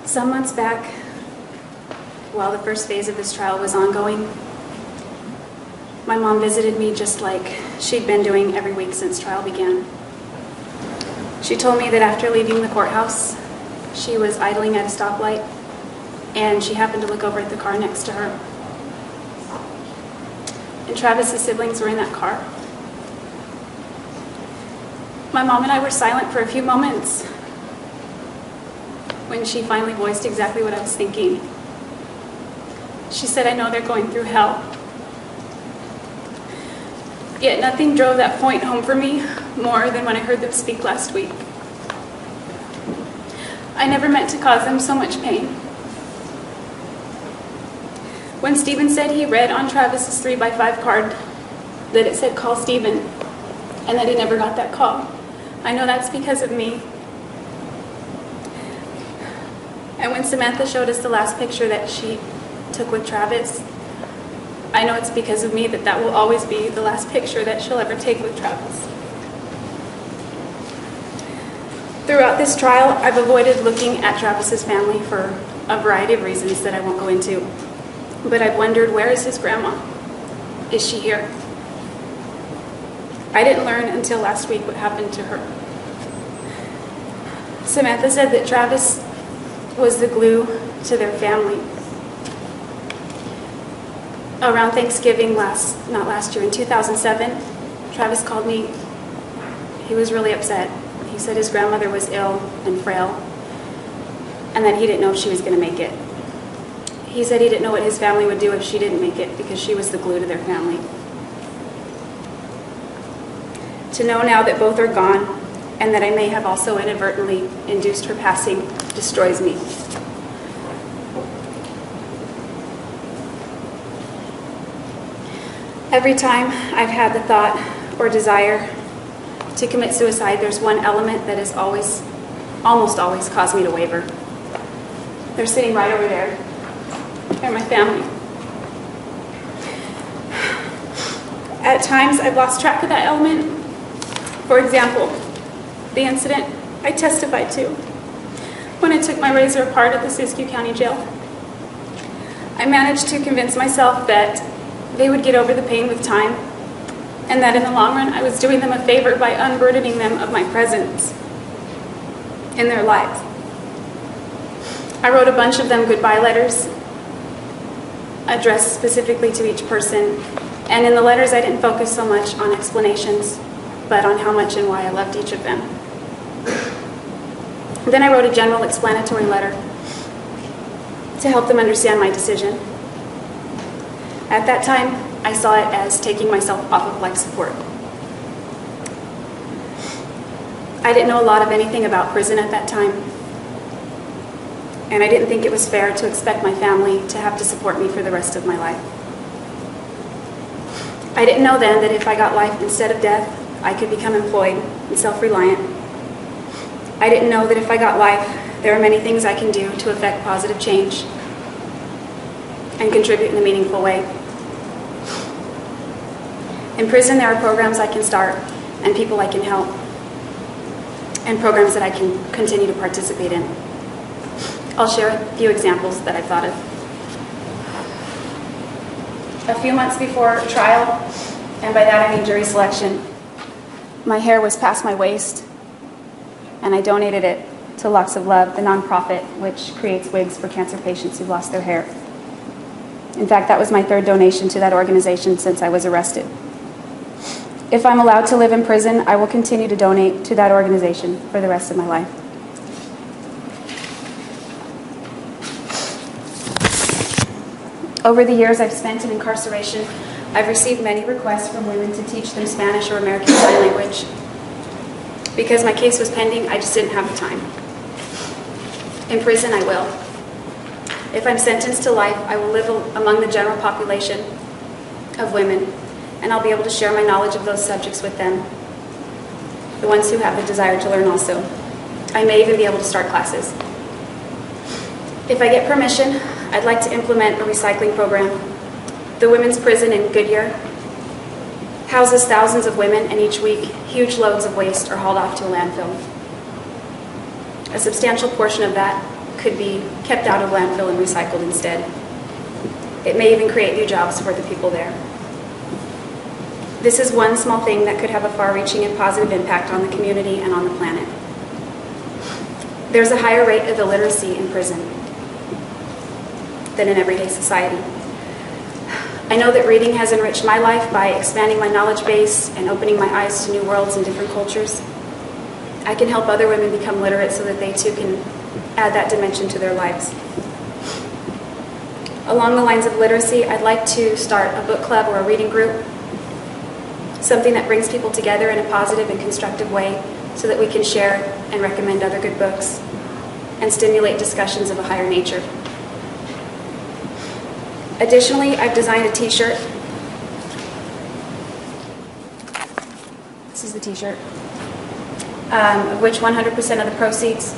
Some months back, while the first phase of this trial was ongoing, my mom visited me just like she'd been doing every week since trial began. She told me that after leaving the courthouse, she was idling at a stoplight and she happened to look over at the car next to her. And Travis's siblings were in that car. My mom and I were silent for a few moments when she finally voiced exactly what I was thinking. She said, "I know they're going through hell." Yet nothing drove that point home for me more than when I heard them speak last week. I never meant to cause them so much pain. When Stephen said he read on Travis's 3x5 card that it said, "Call Stephen," and that he never got that call, I know that's because of me. And when Samantha showed us the last picture that she took with Travis, I know it's because of me that will always be the last picture that she'll ever take with Travis. Throughout this trial, I've avoided looking at Travis's family for a variety of reasons that I won't go into. But I've wondered, where is his grandma? Is she here? I didn't learn until last week what happened to her. Samantha said that Travis was the glue to their family. Around Thanksgiving not last year, in 2007, Travis called me. He was really upset. He said his grandmother was ill and frail and that he didn't know if she was going to make it. He said he didn't know what his family would do if she didn't make it because she was the glue to their family. To know now that both are gone and that I may have also inadvertently induced her passing destroys me. Every time I've had the thought or desire to commit suicide, there's one element that has almost always caused me to waver. They're sitting right over there. They're my family. At times, I've lost track of that element. For example, the incident I testified to when I took my razor apart at the Siskiyou County Jail. I managed to convince myself that they would get over the pain with time, and that in the long run, I was doing them a favor by unburdening them of my presence in their lives. I wrote a bunch of them goodbye letters, addressed specifically to each person, and in the letters, I didn't focus so much on explanations, but on how much and why I loved each of them. Then I wrote a general explanatory letter to help them understand my decision. At that time, I saw it as taking myself off of life support. I didn't know a lot of anything about prison at that time, and I didn't think it was fair to expect my family to have to support me for the rest of my life. I didn't know then that if I got life instead of death, I could become employed and self-reliant. I didn't know that if I got life, there are many things I can do to affect positive change and contribute in a meaningful way. In prison, there are programs I can start and people I can help, and programs that I can continue to participate in. I'll share a few examples that I've thought of. A few months before trial, and by that I mean jury selection, my hair was past my waist, and I donated it to Locks of Love, the nonprofit which creates wigs for cancer patients who've lost their hair. In fact, that was my third donation to that organization since I was arrested. If I'm allowed to live in prison, I will continue to donate to that organization for the rest of my life. Over the years I've spent in incarceration, I've received many requests from women to teach them Spanish or American Sign Language. Because my case was pending, I just didn't have the time. In prison, I will. If I'm sentenced to life, I will live among the general population of women, and I'll be able to share my knowledge of those subjects with them, the ones who have the desire to learn also. I may even be able to start classes. If I get permission, I'd like to implement a recycling program. The women's prison in Goodyear houses thousands of women, and each week, huge loads of waste are hauled off to a landfill. A substantial portion of that could be kept out of landfill and recycled instead. It may even create new jobs for the people there. This is one small thing that could have a far-reaching and positive impact on the community and on the planet. There's a higher rate of illiteracy in prison than in everyday society. I know that reading has enriched my life by expanding my knowledge base and opening my eyes to new worlds and different cultures. I can help other women become literate so that they too can add that dimension to their lives. Along the lines of literacy, I'd like to start a book club or a reading group, something that brings people together in a positive and constructive way so that we can share and recommend other good books and stimulate discussions of a higher nature. Additionally, I've designed a t-shirt. This is the t-shirt, of which 100% of the proceeds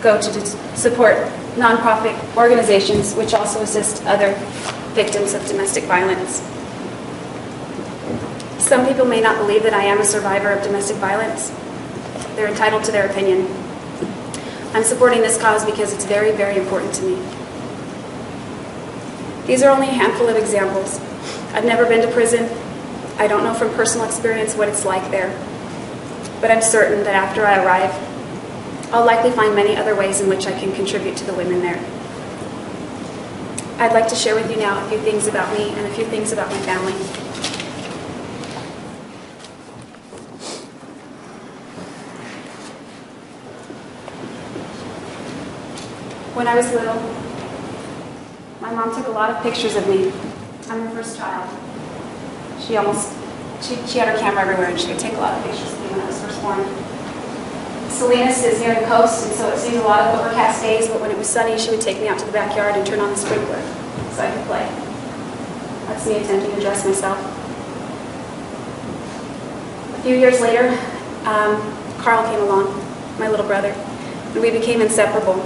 go to support nonprofit organizations which also assist other victims of domestic violence. Some people may not believe that I am a survivor of domestic violence. They're entitled to their opinion. I'm supporting this cause because it's very, very important to me. These are only a handful of examples. I've never been to prison. I don't know from personal experience what it's like there. But I'm certain that after I arrive, I'll likely find many other ways in which I can contribute to the women there. I'd like to share with you now a few things about me and a few things about my family. When I was little, my mom took a lot of pictures of me. I'm her first child. She had her camera everywhere and she would take a lot of pictures of me when I was first born. Salinas is near the coast, and so it seems a lot of overcast days, but when it was sunny, she would take me out to the backyard and turn on the sprinkler so I could play. That's me attempting to dress myself. A few years later, Carl came along, my little brother, and we became inseparable.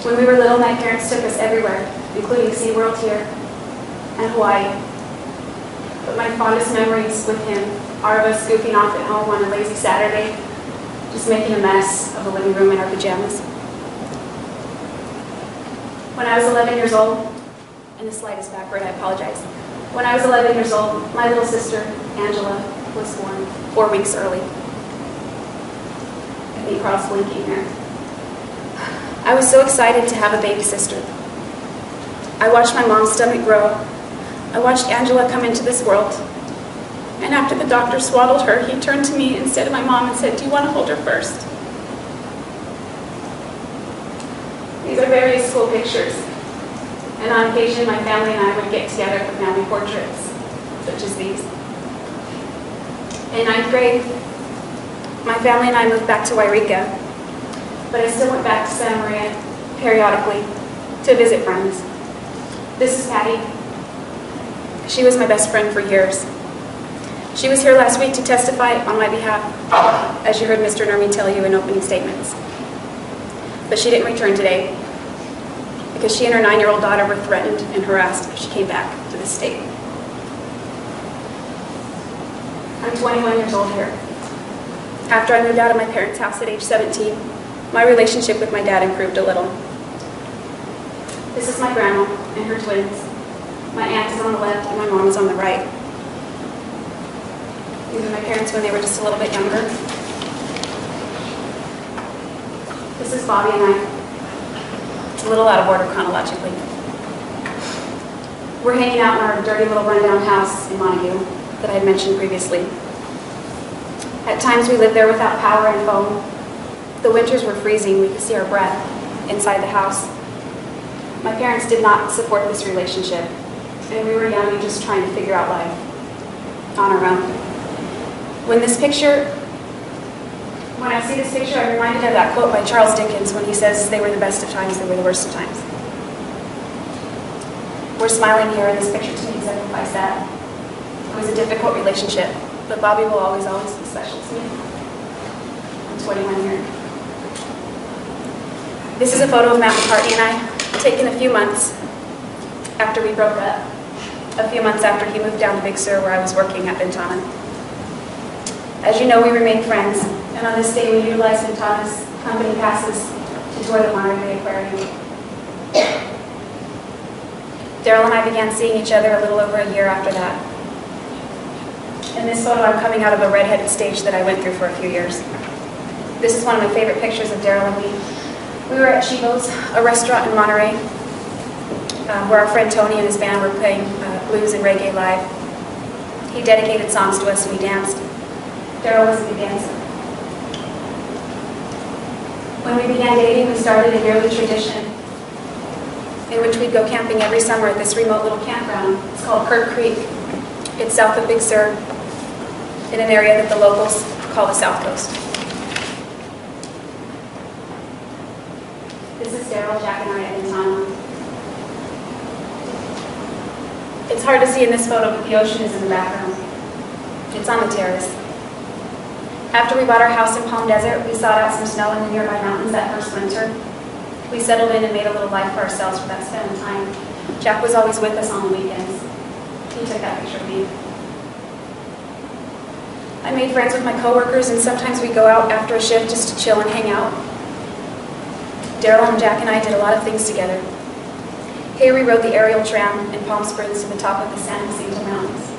When we were little, my parents took us everywhere, including SeaWorld here and Hawaii. But my fondest memories with him are of us goofing off at home on a lazy Saturday, just making a mess of the living room in our pajamas. When I was 11 years old, and this slide is backward, I apologize. When I was 11 years old, my little sister, Angela, was born 4 weeks early. I think Carl's blinking there. I was so excited to have a baby sister. I watched my mom's stomach grow. I watched Angela come into this world. And after the doctor swaddled her, he turned to me instead of my mom and said, "Do you want to hold her first?" These are various school pictures. And on occasion, my family and I would get together for family portraits, such as these. In 9th grade, my family and I moved back to Wairika, but I still went back to Santa Maria periodically to visit friends. This is Patty. She was my best friend for years. She was here last week to testify on my behalf, as you heard Mr. Nurmi tell you in opening statements. But she didn't return today because she and her 9-year-old daughter were threatened and harassed if she came back to this state. I'm 21 years old here. After I moved out of my parents' house at age 17, my relationship with my dad improved a little. This is my grandma and her twins. My aunt is on the left and my mom is on the right. These are my parents when they were just a little bit younger. This is Bobby and I. It's a little out of order chronologically. We're hanging out in our dirty little rundown house in Montague that I had mentioned previously. At times we lived there without power and phone. The winters were freezing. We could see our breath inside the house. My parents did not support this relationship, and we were young and just trying to figure out life on our own. When I see this picture, I'm reminded of that quote by Charles Dickens when he says, "They were the best of times, they were the worst of times." We're smiling here, and this picture to me exemplifies that. It was a difficult relationship, but Bobby will always, always be special to me. I'm 21 here. This is a photo of Matt McCartney and I, taken a few months after we broke up, a few months after he moved down to Big Sur where I was working at Ventana. As you know, we remained friends, and on this day we utilized Ventana's company passes to to tour the Monterey Aquarium. Daryl and I began seeing each other a little over a year after that. In this photo, I'm coming out of a redheaded stage that I went through for a few years. This is one of my favorite pictures of Daryl and me. We were at Chivo's, a restaurant in Monterey, where our friend Tony and his band were playing blues and reggae live. He dedicated songs to us and we danced. Daryl was a good dancer. When we began dating, we started a yearly tradition in which we'd go camping every summer at this remote little campground. It's called Kirk Creek. It's south of Big Sur, in an area that the locals call the South Coast. This is Daryl, Jack, and I at Ventana. It's hard to see in this photo, but the ocean is in the background. It's on the terrace. After we bought our house in Palm Desert, we sought out some snow in the nearby mountains that first winter. We settled in and made a little life for ourselves for that spending time. Jack was always with us on the weekends. He took that picture of me. I made friends with my coworkers, and sometimes we'd go out after a shift just to chill and hang out. Daryl and Jack and I did a lot of things together. Here we rode the aerial tram in Palm Springs to the top of the San Jacinto Mountains.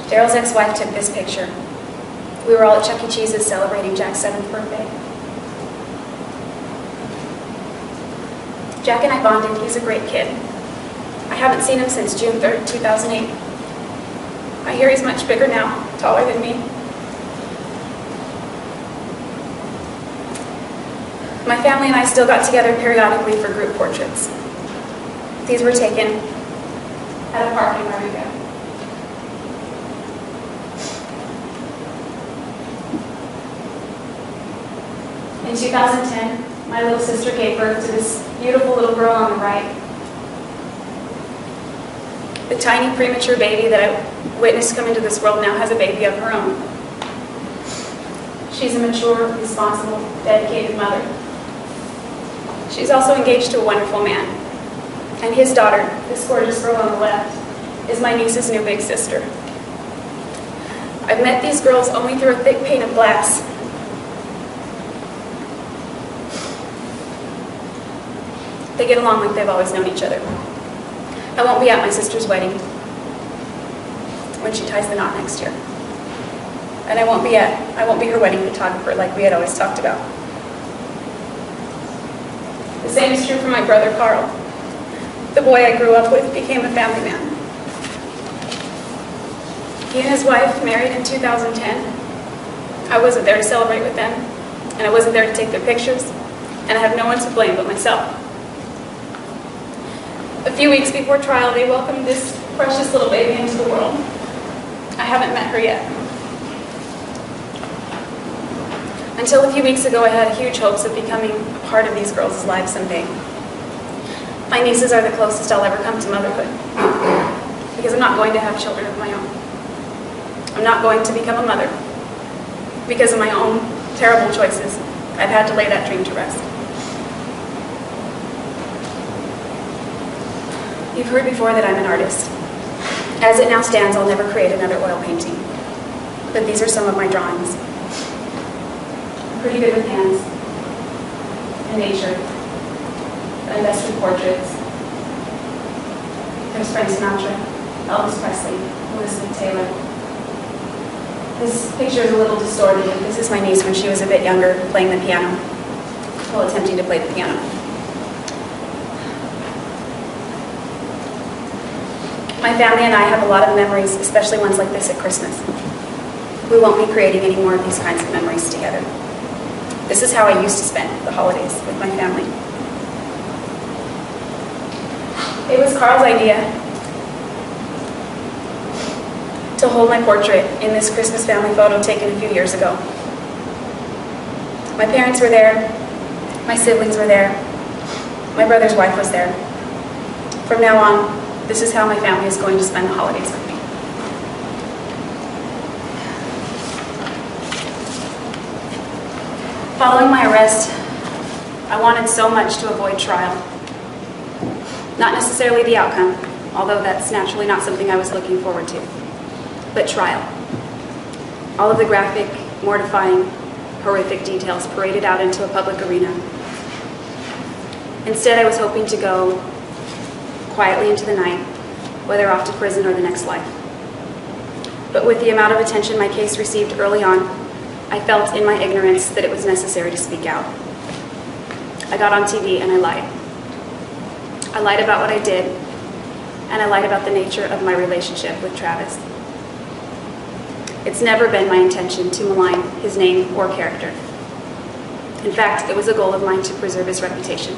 Daryl's ex-wife took this picture. We were all at Chuck E. Cheese's celebrating Jack's 7th birthday. Jack and I bonded. He's a great kid. I haven't seen him since June 3rd, 2008. I hear he's much bigger now, taller than me. My family and I still got together periodically for group portraits. These were taken at a park in Rodrigo. In 2010, my little sister gave birth to this beautiful little girl on the right. The tiny premature baby that I witnessed come into this world now has a baby of her own. She's a mature, responsible, dedicated mother. She's also engaged to a wonderful man. And his daughter, this gorgeous girl on the left, is my niece's new big sister. I've met these girls only through a thick pane of glass. They get along like they've always known each other. I won't be at my sister's wedding when she ties the knot next year. And I won't be her wedding photographer like we had always talked about. The same is true for my brother Carl. The boy I grew up with became a family man. He and his wife married in 2010. I wasn't there to celebrate with them, and I wasn't there to take their pictures, and I have no one to blame but myself. A few weeks before trial, they welcomed this precious little baby into the world. I haven't met her yet. Until a few weeks ago, I had huge hopes of becoming a part of these girls' lives someday. My nieces are the closest I'll ever come to motherhood, because I'm not going to have children of my own. I'm not going to become a mother. Because of my own terrible choices, I've had to lay that dream to rest. You've heard before that I'm an artist. As it now stands, I'll never create another oil painting. But these are some of my drawings. I'm pretty good with hands and nature. I invest in portraits. There's Frank Sinatra, Elvis Presley, Elizabeth Taylor. This picture is a little distorted. This is my niece when she was a bit younger, playing the piano, while attempting to play the piano. My family and I have a lot of memories, especially ones like this at Christmas. We won't be creating any more of these kinds of memories together. This is how I used to spend the holidays with my family. It was Carl's idea to hold my portrait in this Christmas family photo taken a few years ago. My parents were there, my siblings were there, my brother's wife was there. From now on, this is how my family is going to spend the holidays with me. Following my arrest, I wanted so much to avoid trial. Not necessarily the outcome, although that's naturally not something I was looking forward to, but trial. All of the graphic, mortifying, horrific details paraded out into a public arena. Instead, I was hoping to go quietly into the night, whether off to prison or the next life. But with the amount of attention my case received early on, I felt in my ignorance that it was necessary to speak out. I got on TV and I lied. I lied about what I did, and I lied about the nature of my relationship with Travis. It's never been my intention to malign his name or character. In fact, it was a goal of mine to preserve his reputation.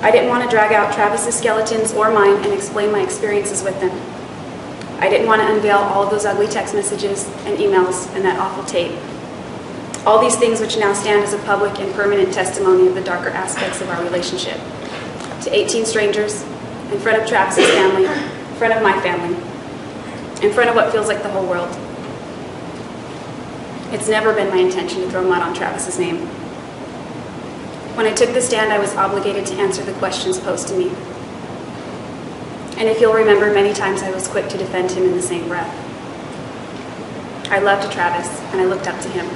I didn't want to drag out Travis's skeletons or mine and explain my experiences with them. I didn't want to unveil all of those ugly text messages and emails and that awful tape. All these things which now stand as a public and permanent testimony of the darker aspects of our relationship. To 18 strangers, in front of Travis's family, in front of my family, in front of what feels like the whole world. It's never been my intention to throw mud on Travis's name. When I took the stand, I was obligated to answer the questions posed to me. And if you'll remember, many times I was quick to defend him in the same breath. I loved Travis, and I looked up to him.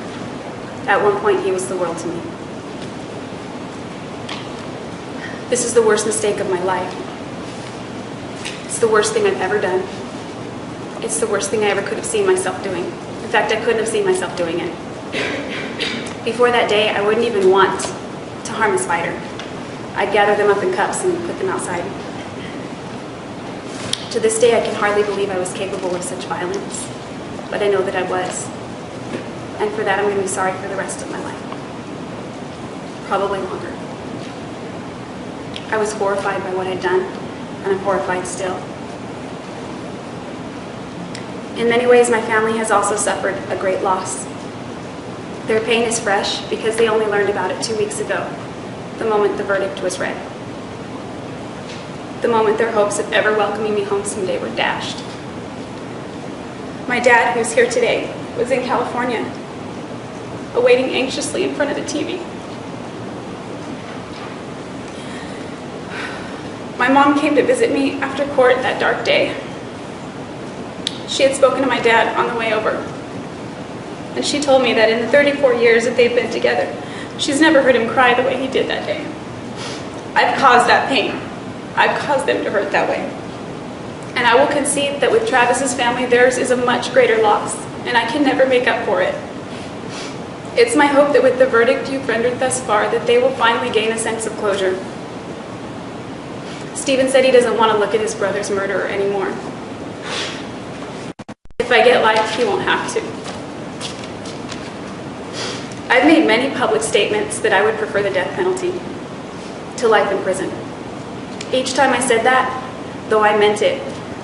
At one point, he was the world to me. This is the worst mistake of my life. It's the worst thing I've ever done. It's the worst thing I ever could have seen myself doing. In fact, I couldn't have seen myself doing it. Before that day, I wouldn't even want to harm a spider. I'd gather them up in cups and put them outside. To this day, I can hardly believe I was capable of such violence, but I know that I was. And for that, I'm going to be sorry for the rest of my life. Probably longer. I was horrified by what I'd done, and I'm horrified still. In many ways, my family has also suffered a great loss. Their pain is fresh because they only learned about it 2 weeks ago, the moment the verdict was read. The moment their hopes of ever welcoming me home someday were dashed. My dad, who's here today, was in California, awaiting anxiously in front of the TV. My mom came to visit me after court that dark day. She had spoken to my dad on the way over, and she told me that in the 34 years that they've been together, she's never heard him cry the way he did that day. I've caused that pain. I've caused them to hurt that way. And I will concede that with Travis's family, theirs is a much greater loss, and I can never make up for it. It's my hope that with the verdict you've rendered thus far, that they will finally gain a sense of closure. Stephen said he doesn't want to look at his brother's murderer anymore. If I get life, he won't have to. I've made many public statements that I would prefer the death penalty to life in prison. Each time I said that, though I meant it,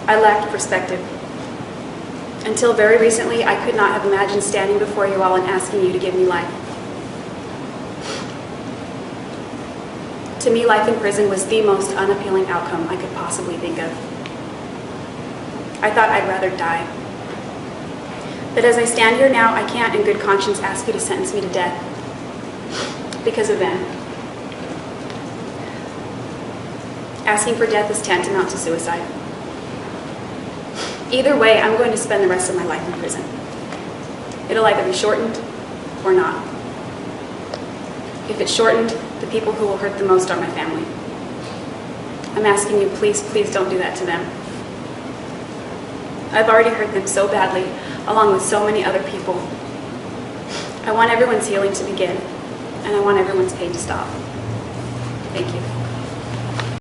I lacked perspective. Until very recently, I could not have imagined standing before you all and asking you to give me life. To me, life in prison was the most unappealing outcome I could possibly think of. I thought I'd rather die. But as I stand here now, I can't in good conscience ask you to sentence me to death because of them. Asking for death is tantamount to suicide. Either way, I'm going to spend the rest of my life in prison. It'll either be shortened or not. If it's shortened, the people who will hurt the most are my family. I'm asking you, please, please don't do that to them. I've already hurt them so badly, along with so many other people. I want everyone's healing to begin, and I want everyone's pain to stop. Thank you.